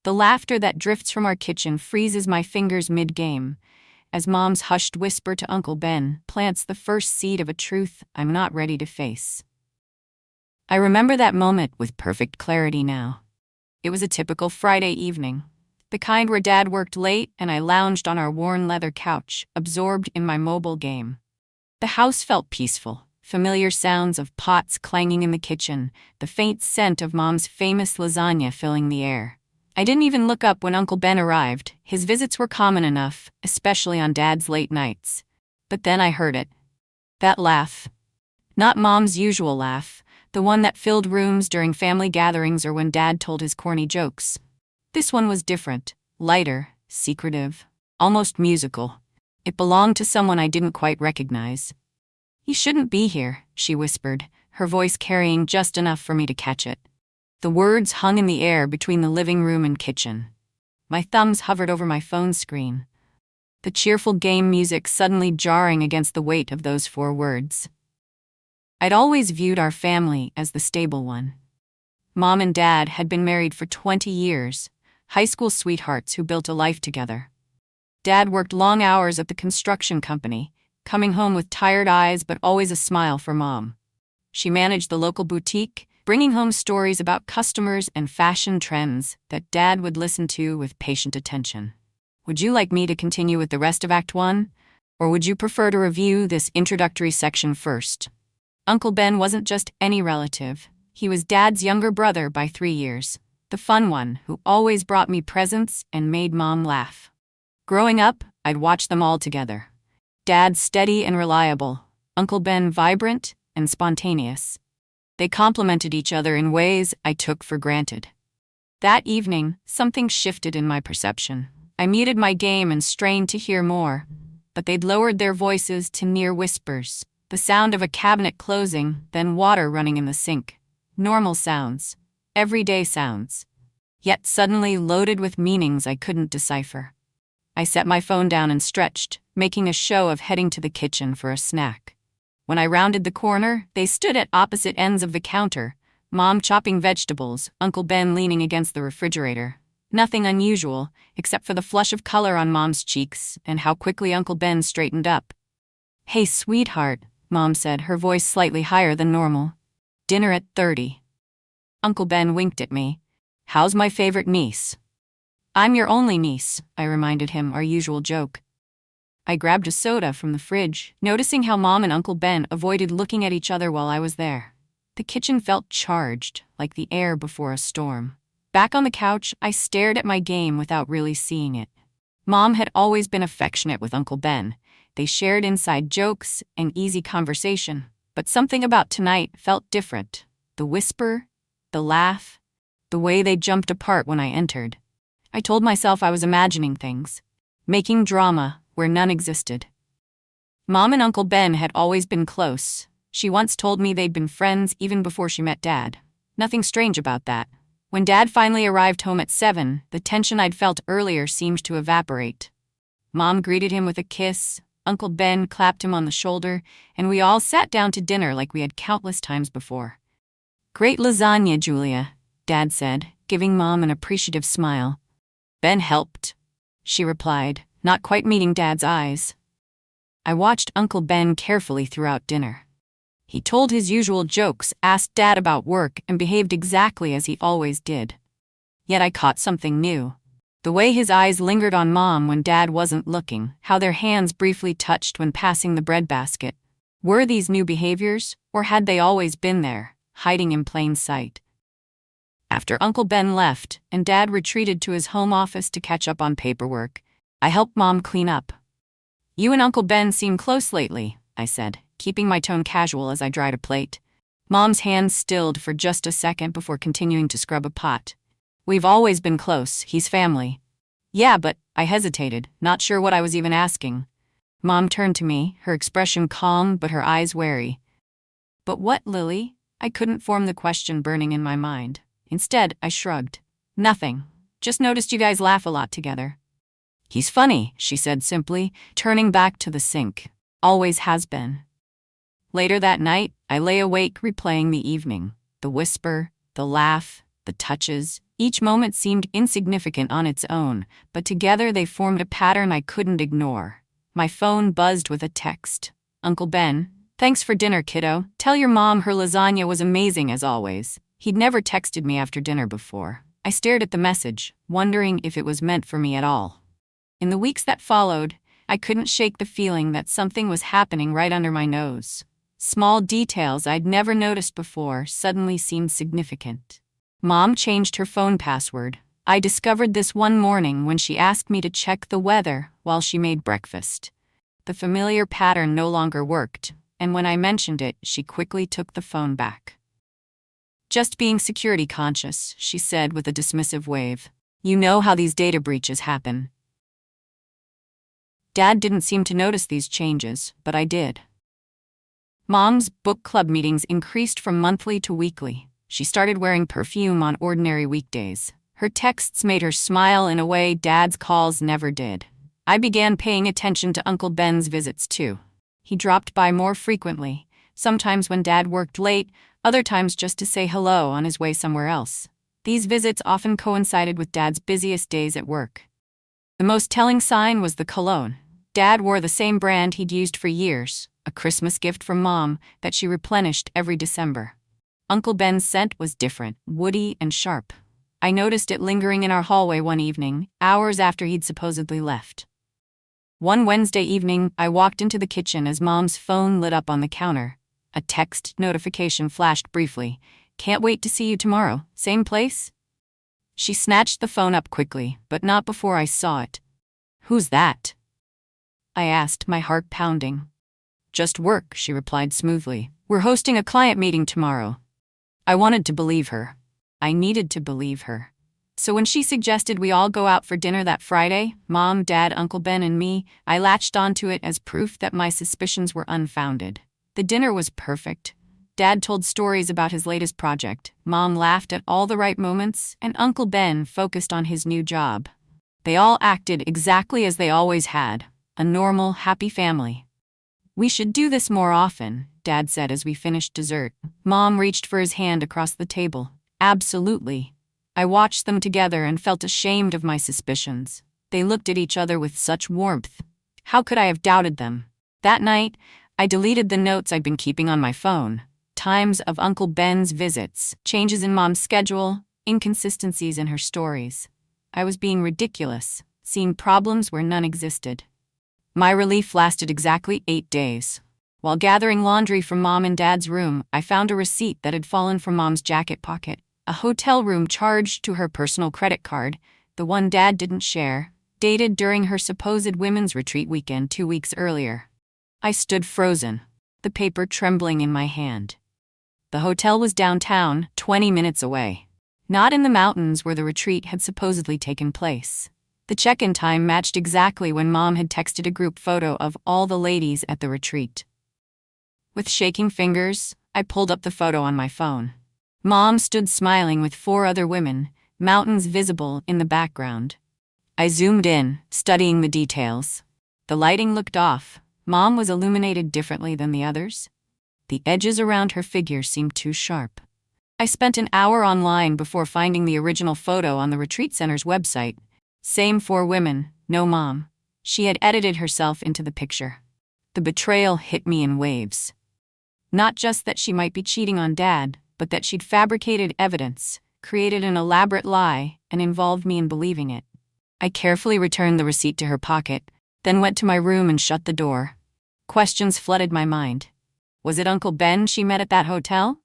The laughter that drifts from our kitchen freezes my fingers mid-game, as Mom's hushed whisper to Uncle Ben plants the first seed of a truth I'm not ready to face. I remember that moment with perfect clarity now. It was a typical Friday evening, the kind where Dad worked late and I lounged on our worn leather couch, absorbed in my mobile game. The house felt peaceful, familiar sounds of pots clanging in the kitchen, the faint scent of Mom's famous lasagna filling the air. I didn't even look up when Uncle Ben arrived. His visits were common enough, especially on Dad's late nights. But then I heard it. That laugh. Not Mom's usual laugh, the one that filled rooms during family gatherings or when Dad told his corny jokes. This one was different, lighter, secretive, almost musical. It belonged to someone I didn't quite recognize. "You shouldn't be here," she whispered, her voice carrying just enough for me to catch it. The words hung in the air between the living room and kitchen. My thumbs hovered over my phone screen, the cheerful game music suddenly jarring against the weight of those 4 words. I'd always viewed our family as the stable one. Mom and Dad had been married for 20 years, high school sweethearts who built a life together. Dad worked long hours at the construction company, coming home with tired eyes but always a smile for Mom. She managed the local boutique, bringing home stories about customers and fashion trends that Dad would listen to with patient attention. Would you like me to continue with the rest of Act 1? Or would you prefer to review this introductory section first? Uncle Ben wasn't just any relative. He was Dad's younger brother by 3 years, the fun one who always brought me presents and made Mom laugh. Growing up, I'd watch them all together. Dad steady and reliable, Uncle Ben vibrant and spontaneous. They complemented each other in ways I took for granted. That evening, something shifted in my perception. I muted my game and strained to hear more, but they'd lowered their voices to near whispers, the sound of a cabinet closing, then water running in the sink. Normal sounds, everyday sounds, yet suddenly loaded with meanings I couldn't decipher. I set my phone down and stretched, making a show of heading to the kitchen for a snack. When I rounded the corner, they stood at opposite ends of the counter, Mom chopping vegetables, Uncle Ben leaning against the refrigerator. Nothing unusual, except for the flush of color on Mom's cheeks and how quickly Uncle Ben straightened up. "Hey, sweetheart," Mom said, her voice slightly higher than normal. "Dinner at 30. Uncle Ben winked at me. "How's my favorite niece?" "I'm your only niece," I reminded him, our usual joke. I grabbed a soda from the fridge, noticing how Mom and Uncle Ben avoided looking at each other while I was there. The kitchen felt charged, like the air before a storm. Back on the couch, I stared at my game without really seeing it. Mom had always been affectionate with Uncle Ben. They shared inside jokes and easy conversation. But something about tonight felt different. The whisper, the laugh, the way they jumped apart when I entered. I told myself I was imagining things, making drama where none existed. Mom and Uncle Ben had always been close. She once told me they'd been friends even before she met Dad. Nothing strange about that. When Dad finally arrived home at 7, the tension I'd felt earlier seemed to evaporate. Mom greeted him with a kiss, Uncle Ben clapped him on the shoulder, and we all sat down to dinner like we had countless times before. "Great lasagna, Julia," Dad said, giving Mom an appreciative smile. "Ben helped," she replied, not quite meeting Dad's eyes. I watched Uncle Ben carefully throughout dinner. He told his usual jokes, asked Dad about work, and behaved exactly as he always did. Yet I caught something new. The way his eyes lingered on Mom when Dad wasn't looking, how their hands briefly touched when passing the bread basket. Were these new behaviors, or had they always been there, hiding in plain sight? After Uncle Ben left, and Dad retreated to his home office to catch up on paperwork, I helped Mom clean up. "You and Uncle Ben seem close lately," I said, keeping my tone casual as I dried a plate. Mom's hands stilled for just a second before continuing to scrub a pot. "We've always been close, he's family." "Yeah, but," I hesitated, not sure what I was even asking. Mom turned to me, her expression calm but her eyes wary. "But what, Lily?" I couldn't form the question burning in my mind. Instead, I shrugged. "Nothing. Just noticed you guys laugh a lot together." "He's funny," she said simply, turning back to the sink. "Always has been." Later that night, I lay awake replaying the evening. The whisper, the laugh, the touches, Each moment seemed insignificant on its own, but together they formed a pattern I couldn't ignore. My phone buzzed with a text. "Uncle Ben, thanks for dinner, kiddo. Tell your mom her lasagna was amazing as always." He'd never texted me after dinner before. I stared at the message, wondering if it was meant for me at all. In the weeks that followed, I couldn't shake the feeling that something was happening right under my nose. Small details I'd never noticed before suddenly seemed significant. Mom changed her phone password. I discovered this one morning when she asked me to check the weather while she made breakfast. The familiar pattern no longer worked, and when I mentioned it, she quickly took the phone back. "Just being security conscious," she said with a dismissive wave. "You know how these data breaches happen." Dad didn't seem to notice these changes, but I did. Mom's book club meetings increased from monthly to weekly. She started wearing perfume on ordinary weekdays. Her texts made her smile in a way Dad's calls never did. I began paying attention to Uncle Ben's visits too. He dropped by more frequently, sometimes when Dad worked late, other times just to say hello on his way somewhere else. These visits often coincided with Dad's busiest days at work. The most telling sign was the cologne. Dad wore the same brand he'd used for years, a Christmas gift from Mom that she replenished every December. Uncle Ben's scent was different, woody and sharp. I noticed it lingering in our hallway one evening, hours after he'd supposedly left. One Wednesday evening, I walked into the kitchen as Mom's phone lit up on the counter. A text notification flashed briefly. "Can't wait to see you tomorrow. Same place?" She snatched the phone up quickly, but not before I saw it. "Who's that?" I asked, my heart pounding. "Just work," she replied smoothly. "We're hosting a client meeting tomorrow." I wanted to believe her. I needed to believe her. So when she suggested we all go out for dinner that Friday, Mom, Dad, Uncle Ben, and me, I latched onto it as proof that my suspicions were unfounded. The dinner was perfect. Dad told stories about his latest project, Mom laughed at all the right moments, and Uncle Ben focused on his new job. They all acted exactly as they always had, a normal, happy family. "We should do this more often," Dad said as we finished dessert. Mom reached for his hand across the table. "Absolutely." I watched them together and felt ashamed of my suspicions. They looked at each other with such warmth. How could I have doubted them? That night, I deleted the notes I'd been keeping on my phone. Times of Uncle Ben's visits, changes in Mom's schedule, inconsistencies in her stories. I was being ridiculous, seeing problems where none existed. My relief lasted exactly 8 days. While gathering laundry from Mom and Dad's room, I found a receipt that had fallen from Mom's jacket pocket. A hotel room charged to her personal credit card, the one Dad didn't share, dated during her supposed women's retreat weekend 2 weeks earlier. I stood frozen, the paper trembling in my hand. The hotel was downtown, 20 minutes away. Not in the mountains where the retreat had supposedly taken place. The check-in time matched exactly when Mom had texted a group photo of all the ladies at the retreat. With shaking fingers, I pulled up the photo on my phone. Mom stood smiling with 4 other women, mountains visible in the background. I zoomed in, studying the details. The lighting looked off. Mom was illuminated differently than the others. The edges around her figure seemed too sharp. I spent an hour online before finding the original photo on the retreat center's website. Same 4 women, no Mom. She had edited herself into the picture. The betrayal hit me in waves. Not just that she might be cheating on Dad, but that she'd fabricated evidence, created an elaborate lie, and involved me in believing it. I carefully returned the receipt to her pocket, then went to my room and shut the door. Questions flooded my mind. Was it Uncle Ben she met at that hotel?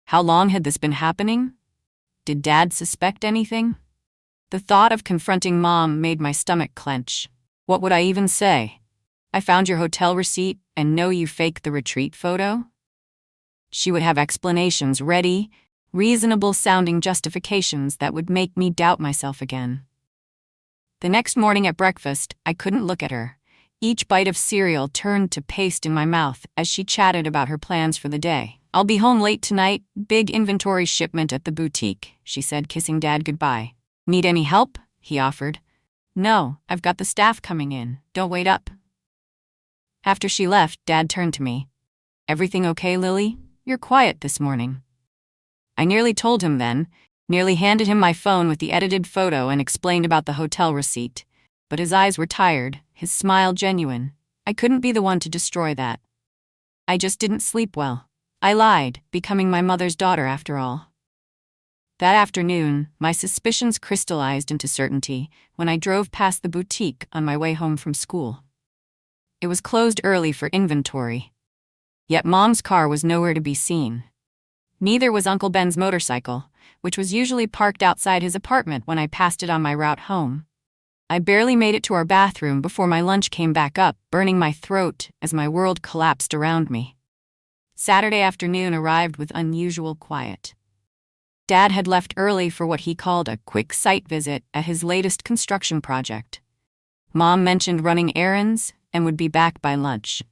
How long had this been happening? Did Dad suspect anything? The thought of confronting Mom made my stomach clench. What would I even say? "I found your hotel receipt and know you faked the retreat photo?" She would have explanations ready, reasonable-sounding justifications that would make me doubt myself again. The next morning at breakfast, I couldn't look at her. Each bite of cereal turned to paste in my mouth as she chatted about her plans for the day. "I'll be home late tonight, big inventory shipment at the boutique," she said, kissing Dad goodbye. "Need any help?" he offered. "No, I've got the staff coming in. Don't wait up." After she left, Dad turned to me. "Everything okay, Lily? You're quiet this morning." I nearly told him then. Nearly handed him my phone with the edited photo and explained about the hotel receipt. But his eyes were tired, his smile genuine. I couldn't be the one to destroy that. I just didn't sleep well. I lied, becoming my mother's daughter after all. That afternoon, my suspicions crystallized into certainty when I drove past the boutique on my way home from school. It was closed early for inventory. Yet Mom's car was nowhere to be seen. Neither was Uncle Ben's motorcycle, which was usually parked outside his apartment when I passed it on my route home. I barely made it to our bathroom before my lunch came back up, burning my throat as my world collapsed around me. Saturday afternoon arrived with unusual quiet. Dad had left early for what he called a quick site visit at his latest construction project. Mom mentioned running errands and would be back by lunch.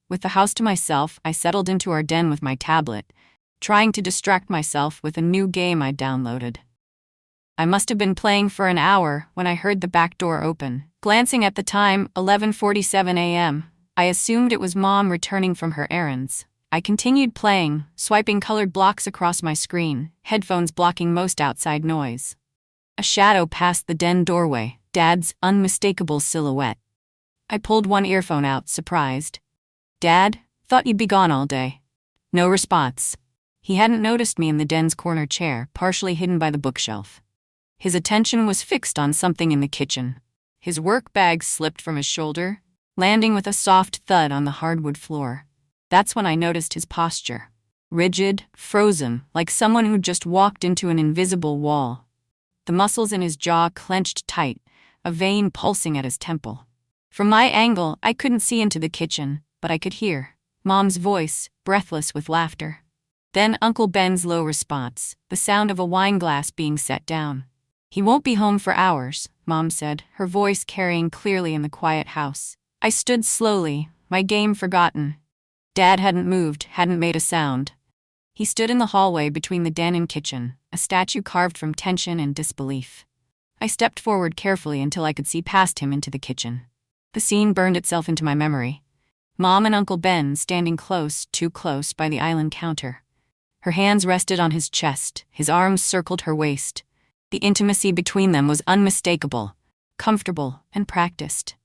With the house to myself, I settled into our den with my tablet, trying to distract myself with a new game I'd downloaded. I must have been playing for an hour when I heard the back door open. Glancing at the time, 11:47 a.m., I assumed it was Mom returning from her errands. I continued playing, swiping colored blocks across my screen, headphones blocking most outside noise. A shadow passed the den doorway, Dad's unmistakable silhouette. I pulled one earphone out, surprised. "Dad, thought you'd be gone all day." No response. He hadn't noticed me in the den's corner chair, partially hidden by the bookshelf. His attention was fixed on something in the kitchen. His work bag slipped from his shoulder, landing with a soft thud on the hardwood floor. That's when I noticed his posture. Rigid, frozen, like someone who'd just walked into an invisible wall. The muscles in his jaw clenched tight, a vein pulsing at his temple. From my angle, I couldn't see into the kitchen, but I could hear Mom's voice, breathless with laughter. Then Uncle Ben's low response, the sound of a wine glass being set down. "He won't be home for hours," Mom said, her voice carrying clearly in the quiet house. I stood slowly, my game forgotten. Dad hadn't moved, hadn't made a sound. He stood in the hallway between the den and kitchen, a statue carved from tension and disbelief. I stepped forward carefully until I could see past him into the kitchen. The scene burned itself into my memory. Mom and Uncle Ben standing close, too close, by the island counter. Her hands rested on his chest, his arms circled her waist. The intimacy between them was unmistakable, comfortable, and practiced.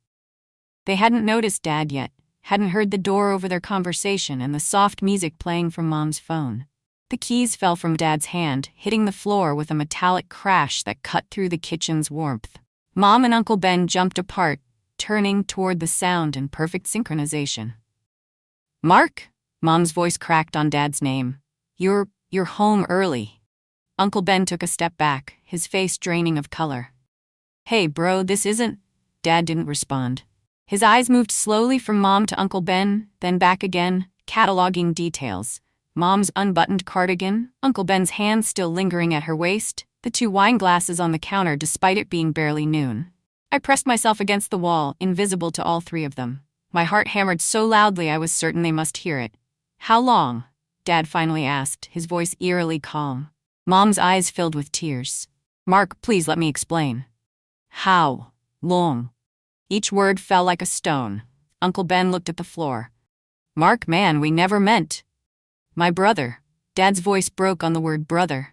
They hadn't noticed Dad yet, hadn't heard the door over their conversation and the soft music playing from Mom's phone. The keys fell from Dad's hand, hitting the floor with a metallic crash that cut through the kitchen's warmth. Mom and Uncle Ben jumped apart, turning toward the sound in perfect synchronization. "Mark?" Mom's voice cracked on Dad's name. You're home early." Uncle Ben took a step back, his face draining of color. "Hey bro, this isn't..." Dad didn't respond. His eyes moved slowly from Mom to Uncle Ben, then back again, cataloging details. Mom's unbuttoned cardigan, Uncle Ben's hands still lingering at her waist, the 2 wine glasses on the counter despite it being barely noon. I pressed myself against the wall, invisible to all 3 of them. My heart hammered so loudly I was certain they must hear it. "How long?" Dad finally asked, his voice eerily calm. Mom's eyes filled with tears. "Mark, please let me explain." "How long?" Each word fell like a stone. Uncle Ben looked at the floor. "Mark, man, we never meant..." "My brother." Dad's voice broke on the word brother.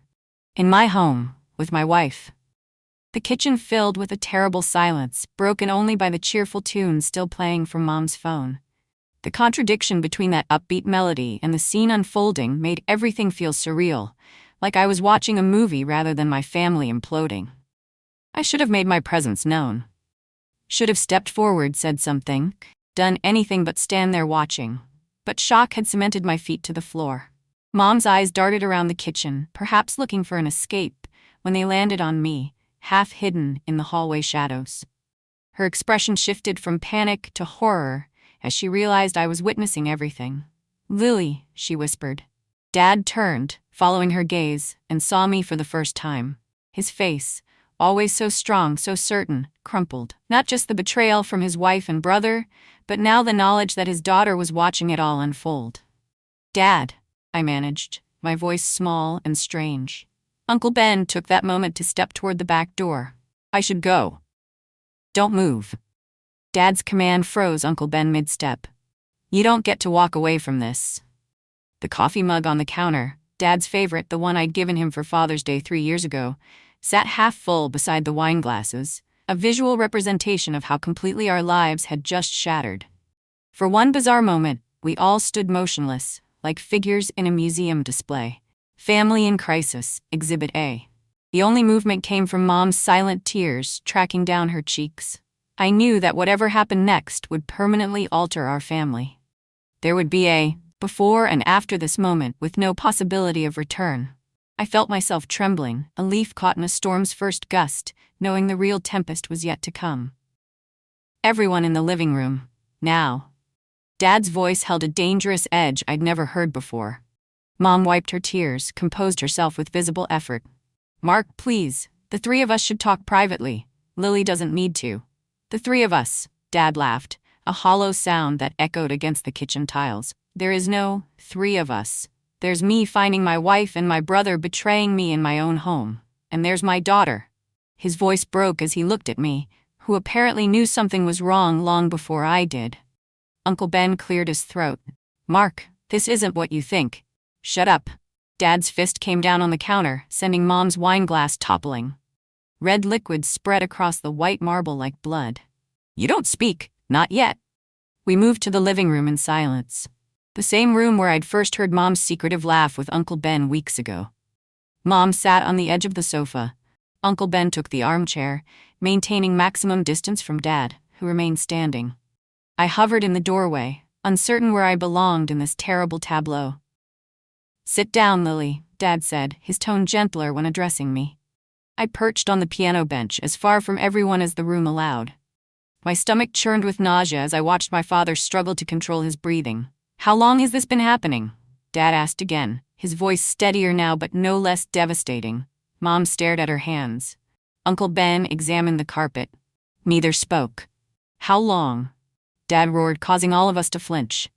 "In my home, with my wife." The kitchen filled with a terrible silence, broken only by the cheerful tune still playing from Mom's phone. The contradiction between that upbeat melody and the scene unfolding made everything feel surreal, like I was watching a movie rather than my family imploding. I should have made my presence known. Should have stepped forward, said something, done anything but stand there watching. But shock had cemented my feet to the floor. Mom's eyes darted around the kitchen, perhaps looking for an escape, when they landed on me, half hidden in the hallway shadows. Her expression shifted from panic to horror as she realized I was witnessing everything. "Lily," she whispered. Dad turned, following her gaze, and saw me for the first time. His face, always so strong, so certain, crumpled. Not just the betrayal from his wife and brother, but now the knowledge that his daughter was watching it all unfold. "Dad," I managed, my voice small and strange. Uncle Ben took that moment to step toward the back door. "I should go." "Don't move." Dad's command froze Uncle Ben mid-step. "You don't get to walk away from this." The coffee mug on the counter, Dad's favorite, the one I'd given him for Father's Day 3 years ago, sat half full beside the wine glasses, a visual representation of how completely our lives had just shattered. For one bizarre moment, we all stood motionless, like figures in a museum display. Family in crisis, Exhibit A. The only movement came from Mom's silent tears tracking down her cheeks. I knew that whatever happened next would permanently alter our family. There would be a before and after this moment with no possibility of return. I felt myself trembling, a leaf caught in a storm's first gust, knowing the real tempest was yet to come. Everyone in the living room, now. Dad's voice held a dangerous edge I'd never heard before. Mom wiped her tears, composed herself with visible effort. Mark, please, the three of us should talk privately. Lily doesn't need to. The three of us, Dad laughed, a hollow sound that echoed against the kitchen tiles. There is no three of us. There's me finding my wife and my brother betraying me in my own home. And there's my daughter. His voice broke as he looked at me, who apparently knew something was wrong long before I did. Uncle Ben cleared his throat. Mark, this isn't what you think. Shut up. Dad's fist came down on the counter, sending Mom's wine glass toppling. Red liquid spread across the white marble like blood. You don't speak, not yet. We moved to the living room in silence. The same room where I'd first heard Mom's secretive laugh with Uncle Ben weeks ago. Mom sat on the edge of the sofa. Uncle Ben took the armchair, maintaining maximum distance from Dad, who remained standing. I hovered in the doorway, uncertain where I belonged in this terrible tableau. Sit down, Lily, Dad said, his tone gentler when addressing me. I perched on the piano bench as far from everyone as the room allowed. My stomach churned with nausea as I watched my father struggle to control his breathing. How long has this been happening? Dad asked again, his voice steadier now but no less devastating. Mom stared at her hands. Uncle Ben examined the carpet. Neither spoke. How long? Dad roared, causing all of us to flinch.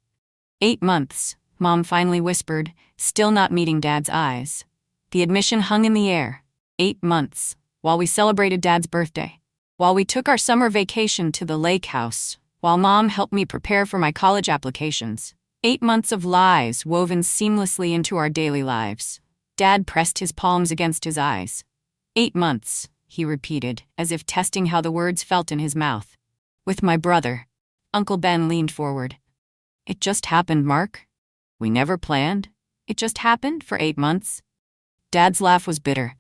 8 months, Mom finally whispered, still not meeting Dad's eyes. The admission hung in the air. 8 months, while we celebrated Dad's birthday. While we took our summer vacation to the lake house. While Mom helped me prepare for my college applications. 8 months of lies woven seamlessly into our daily lives. Dad pressed his palms against his eyes. 8 months, he repeated, as if testing how the words felt in his mouth. With my brother. Uncle Ben leaned forward. It just happened, Mark. We never planned. It just happened for 8 months. Dad's laugh was bitter.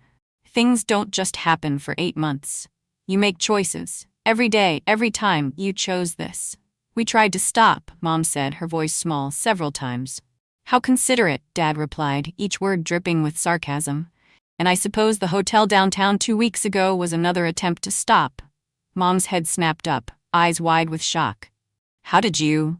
Things don't just happen for 8 months. You make choices. Every day, every time, you chose this. We tried to stop, Mom said, her voice small, several times. How considerate, Dad replied, each word dripping with sarcasm. And I suppose the hotel downtown 2 weeks ago was another attempt to stop. Mom's head snapped up, eyes wide with shock. How did you?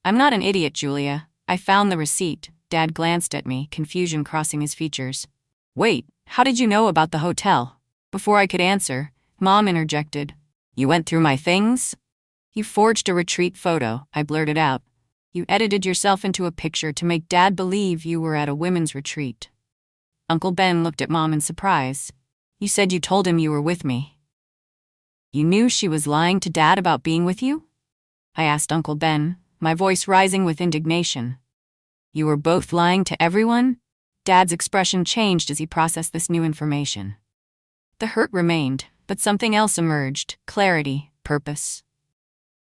I'm not an idiot, Julia. I found the receipt. Dad glanced at me, confusion crossing his features. Wait, how did you know about the hotel? Before I could answer, Mom interjected. You went through my things? You forged a retreat photo, I blurted out. You edited yourself into a picture to make Dad believe you were at a women's retreat. Uncle Ben looked at Mom in surprise. You said you told him you were with me. You knew she was lying to Dad about being with you? I asked Uncle Ben, my voice rising with indignation. You were both lying to everyone? Dad's expression changed as he processed this new information. The hurt remained, but something else emerged, clarity, purpose.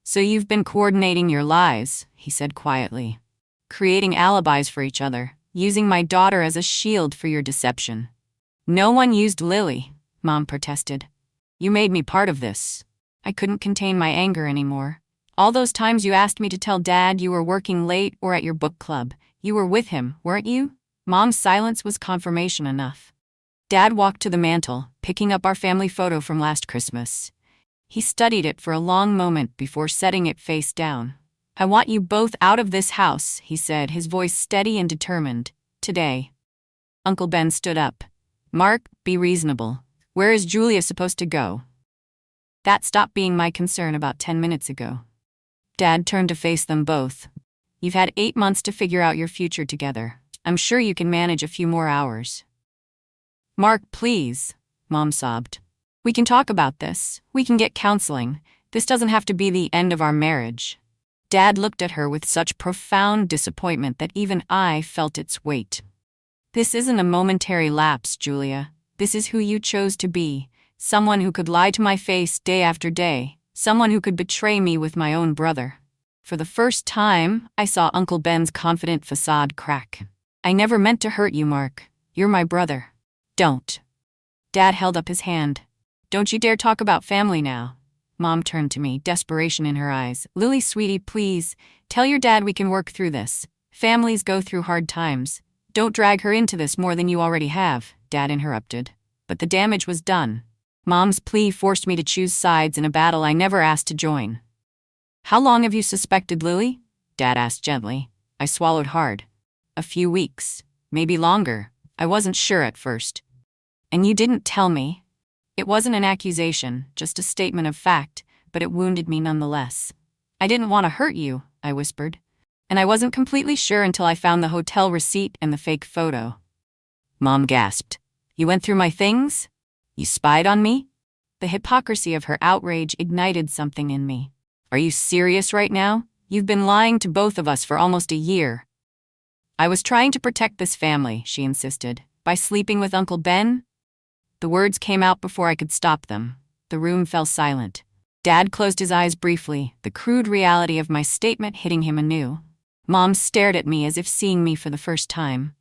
So you've been coordinating your lies, he said quietly. Creating alibis for each other, using my daughter as a shield for your deception. No one used Lily, Mom protested. You made me part of this. I couldn't contain my anger anymore. All those times you asked me to tell Dad you were working late or at your book club, you were with him, weren't you? Mom's silence was confirmation enough. Dad walked to the mantel, picking up our family photo from last Christmas. He studied it for a long moment before setting it face down. I want you both out of this house, he said, his voice steady and determined. Today. Uncle Ben stood up. Mark, be reasonable. Where is Julia supposed to go? That stopped being my concern about 10 minutes ago. Dad turned to face them both. You've had 8 months to figure out your future together. I'm sure you can manage a few more hours. Mark, please, Mom sobbed. We can talk about this. We can get counseling. This doesn't have to be the end of our marriage. Dad looked at her with such profound disappointment that even I felt its weight. This isn't a momentary lapse, Julia. This is who you chose to be. Someone who could lie to my face day after day. Someone who could betray me with my own brother. For the first time, I saw Uncle Ben's confident facade crack. I never meant to hurt you, Mark. You're my brother. Don't. Dad held up his hand. Don't you dare talk about family now. Mom turned to me, desperation in her eyes. Lily, sweetie, please, tell your dad we can work through this. Families go through hard times. Don't drag her into this more than you already have, Dad interrupted. But the damage was done. Mom's plea forced me to choose sides in a battle I never asked to join. How long have you suspected Lily? Dad asked gently. I swallowed hard. A few weeks, maybe longer. I wasn't sure at first. And you didn't tell me? It wasn't an accusation, just a statement of fact, but it wounded me nonetheless. I didn't want to hurt you, I whispered. And I wasn't completely sure until I found the hotel receipt and the fake photo. Mom gasped. You went through my things? You spied on me? The hypocrisy of her outrage ignited something in me. Are you serious right now? You've been lying to both of us for almost a year. I was trying to protect this family, she insisted. By sleeping with Uncle Ben? The words came out before I could stop them. The room fell silent. Dad closed his eyes briefly, the crude reality of my statement hitting him anew. Mom stared at me as if seeing me for the first time.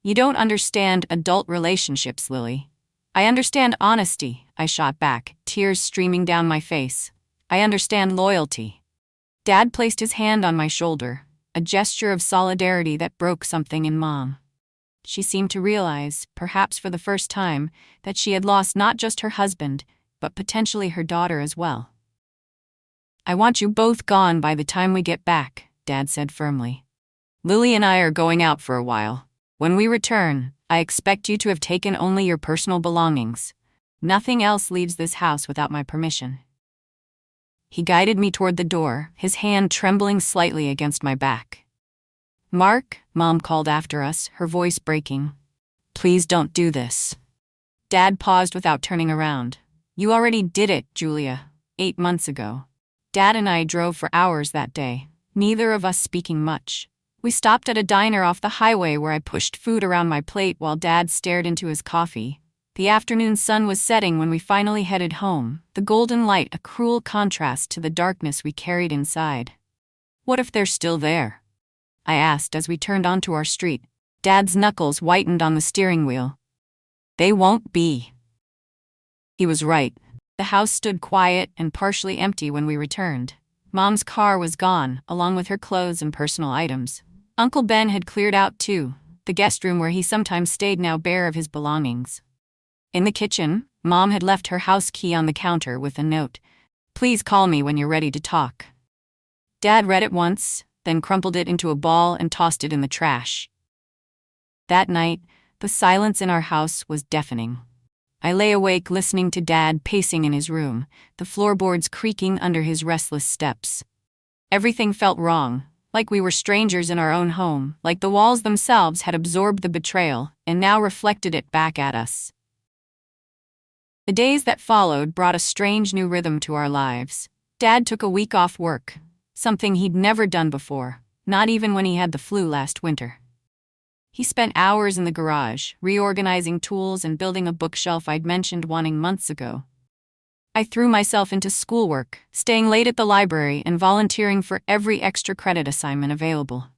You don't understand adult relationships, Lily. I understand honesty, I shot back, tears streaming down my face. I understand loyalty. Dad placed his hand on my shoulder, a gesture of solidarity that broke something in Mom. She seemed to realize, perhaps for the first time, that she had lost not just her husband, but potentially her daughter as well. I want you both gone by the time we get back, Dad said firmly. Lily and I are going out for a while. When we return, I expect you to have taken only your personal belongings. Nothing else leaves this house without my permission. He guided me toward the door, his hand trembling slightly against my back. Mark, Mom called after us, her voice breaking. Please don't do this. Dad paused without turning around. You already did it, Julia, 8 months ago. Dad and I drove for hours that day, neither of us speaking much. We stopped at a diner off the highway where I pushed food around my plate while Dad stared into his coffee. The afternoon sun was setting when we finally headed home, the golden light a cruel contrast to the darkness we carried inside. What if they're still there? I asked as we turned onto our street. Dad's knuckles whitened on the steering wheel. They won't be. He was right. The house stood quiet and partially empty when we returned. Mom's car was gone, along with her clothes and personal items. Uncle Ben had cleared out too, the guest room where he sometimes stayed now bare of his belongings. In the kitchen, Mom had left her house key on the counter with a note. Please call me when you're ready to talk. Dad read it once, then crumpled it into a ball and tossed it in the trash. That night, the silence in our house was deafening. I lay awake listening to Dad pacing in his room, the floorboards creaking under his restless steps. Everything felt wrong, like we were strangers in our own home, like the walls themselves had absorbed the betrayal and now reflected it back at us. The days that followed brought a strange new rhythm to our lives. Dad took a week off work, something he'd never done before, not even when he had the flu last winter. He spent hours in the garage, reorganizing tools and building a bookshelf I'd mentioned wanting months ago. I threw myself into schoolwork, staying late at the library and volunteering for every extra credit assignment available.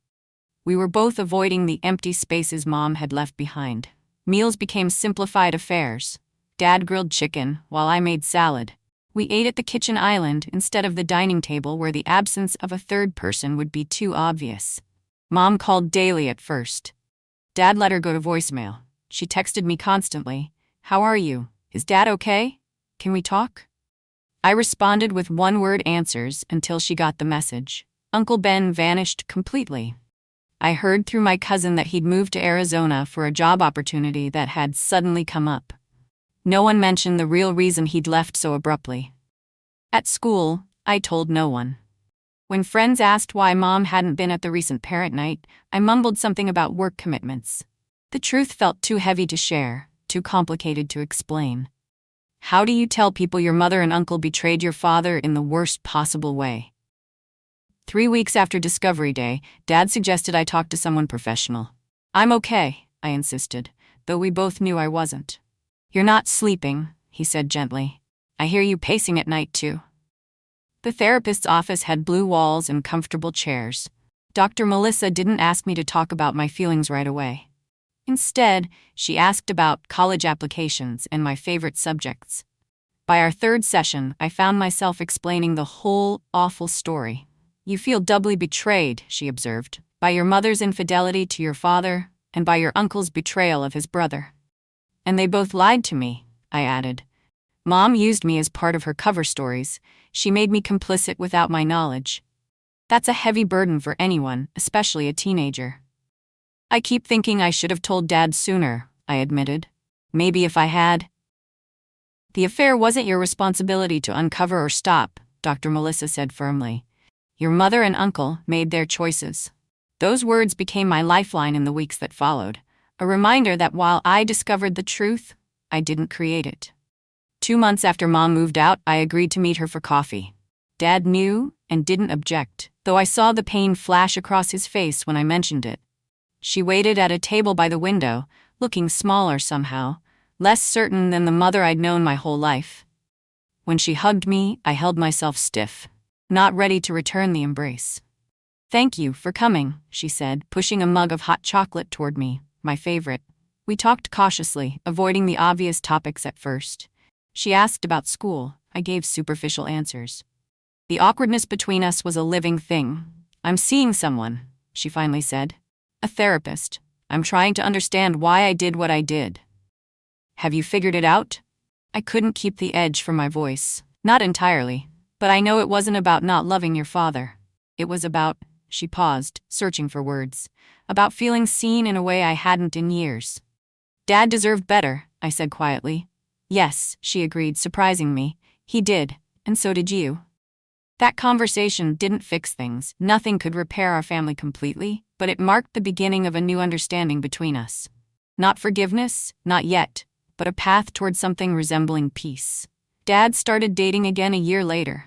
We were both avoiding the empty spaces Mom had left behind. Meals became simplified affairs. Dad grilled chicken, while I made salad. We ate at the kitchen island instead of the dining table where the absence of a third person would be too obvious. Mom called daily at first. Dad let her go to voicemail. She texted me constantly. How are you? Is Dad okay? Can we talk? I responded with one-word answers until she got the message. Uncle Ben vanished completely. I heard through my cousin that he'd moved to Arizona for a job opportunity that had suddenly come up. No one mentioned the real reason he'd left so abruptly. At school, I told no one. When friends asked why Mom hadn't been at the recent parent night, I mumbled something about work commitments. The truth felt too heavy to share, too complicated to explain. How do you tell people your mother and uncle betrayed your father in the worst possible way? 3 weeks after Discovery Day, Dad suggested I talk to someone professional. I'm okay, I insisted, though we both knew I wasn't. You're not sleeping, he said gently. I hear you pacing at night too. The therapist's office had blue walls and comfortable chairs. Dr. Melissa didn't ask me to talk about my feelings right away. Instead, she asked about college applications and my favorite subjects. By our third session, I found myself explaining the whole awful story. You feel doubly betrayed, she observed, by your mother's infidelity to your father and by your uncle's betrayal of his brother. And they both lied to me, I added. Mom used me as part of her cover stories. She made me complicit without my knowledge. That's a heavy burden for anyone, especially a teenager. I keep thinking I should have told Dad sooner, I admitted. Maybe if I had. The affair wasn't your responsibility to uncover or stop, Dr. Melissa said firmly. Your mother and uncle made their choices. Those words became my lifeline in the weeks that followed, a reminder that while I discovered the truth, I didn't create it. 2 months after Mom moved out, I agreed to meet her for coffee. Dad knew and didn't object, though I saw the pain flash across his face when I mentioned it. She waited at a table by the window, looking smaller somehow, less certain than the mother I'd known my whole life. When she hugged me, I held myself stiff, not ready to return the embrace. Thank you for coming, she said, pushing a mug of hot chocolate toward me, my favorite. We talked cautiously, avoiding the obvious topics at first. She asked about school. I gave superficial answers. The awkwardness between us was a living thing. I'm seeing someone, she finally said. A therapist. I'm trying to understand why I did what I did. Have you figured it out? I couldn't keep the edge from my voice. Not entirely, but I know it wasn't about not loving your father. It was about, she paused, searching for words, about feeling seen in a way I hadn't in years. Dad deserved better, I said quietly. Yes, she agreed, surprising me. He did, and so did you. That conversation didn't fix things. Nothing could repair our family completely, but it marked the beginning of a new understanding between us. Not forgiveness, not yet, but a path toward something resembling peace. Dad started dating again a year later.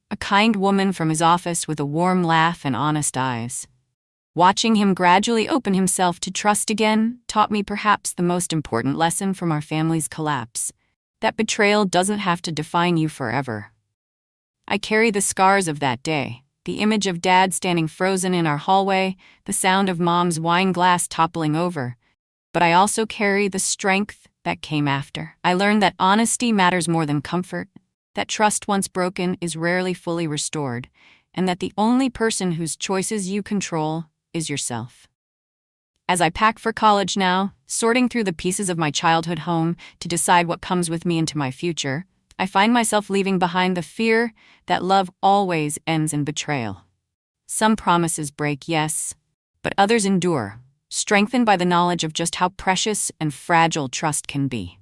A kind woman from his office with a warm laugh and honest eyes. Watching him gradually open himself to trust again taught me perhaps the most important lesson from our family's collapse. That betrayal doesn't have to define you forever. I carry the scars of that day, the image of Dad standing frozen in our hallway, the sound of Mom's wine glass toppling over. But I also carry the strength that came after. I learned that honesty matters more than comfort, that trust once broken is rarely fully restored, and that the only person whose choices you control is yourself. As I pack for college now, sorting through the pieces of my childhood home to decide what comes with me into my future, I find myself leaving behind the fear that love always ends in betrayal. Some promises break, yes, but others endure, strengthened by the knowledge of just how precious and fragile trust can be.